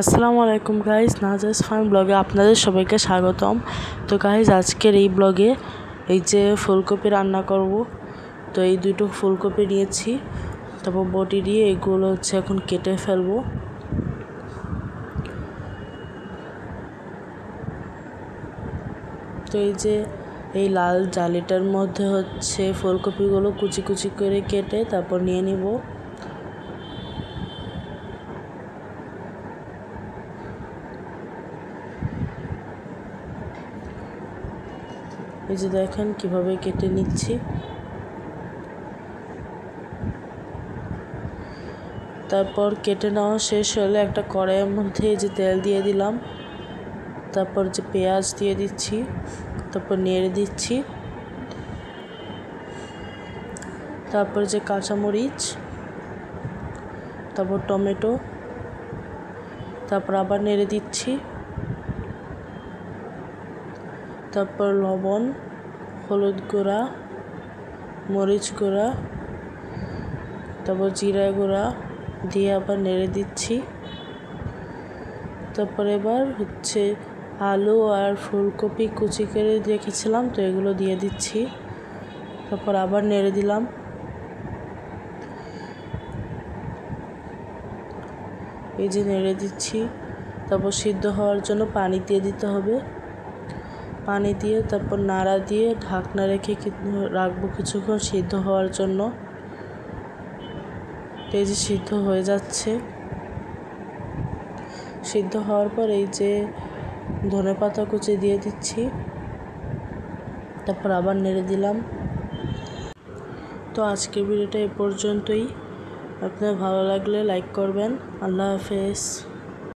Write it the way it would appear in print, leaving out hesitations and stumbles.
আসসালামু আলাইকুম guys, নাজাস fun ব্লগে আপনাদের সবাইকে স্বাগতম। তো গাইজ, আজকের এই ব্লগে এই যে ফুলকপি রান্না করব। তো এই দুটো ফুলকপি নিয়েছি, তারপর বটি দিয়ে এগুলো এখন কেটে ফেলবো। তো এই যে এই লাল জালিটার মধ্যে ফুলকপিগুলো কুচি কুচি করে কেটে তারপর নিয়ে নিব। এই যে দেখেন কিভাবে কেটে নিচ্ছি। তারপর কেটে নেওয়া শেষ হলে একটা কড়াইয়ের মধ্যে এই যে তেল দিয়ে দিলাম, তারপর যে পেঁয়াজ দিয়ে দিচ্ছি, তারপর নেড়ে দিচ্ছি, তারপর যে কাঁচামরিচ, তারপর টমেটো, তারপর আবার নেড়ে দিচ্ছি, তারপর লবণ, হলুদ গুঁড়া, মরিচ গুঁড়া, তারপর জিরা গুঁড়া দিয়ে আবার নেড়ে দিচ্ছি। তারপর এবার আলু আর ফুলকপি কুচি করে রেখেছিলাম, তো এগুলো দিয়ে দিচ্ছি। তারপর আবার নেড়ে দিলাম। এই যে নেড়ে দিচ্ছি। তারপর সিদ্ধ হওয়ার জন্য পানি দিয়ে দিতে হবে। পানি দিয়ে তারপর নাড়া দিয়ে ঢাকনা রেখে রাখবো কিছুক্ষণ সিদ্ধ হওয়ার জন্য। এই যে সিদ্ধ হয়ে যাচ্ছে। সিদ্ধ হওয়ার পর এই যে ধনেপাতা কুচি দিয়ে দিচ্ছি, তারপর আবার নেড়ে দিলাম। তো আজকের ভিডিওটা এ পর্যন্তই। আপনার ভালো লাগলে লাইক করবেন। আল্লাহ হাফেজ।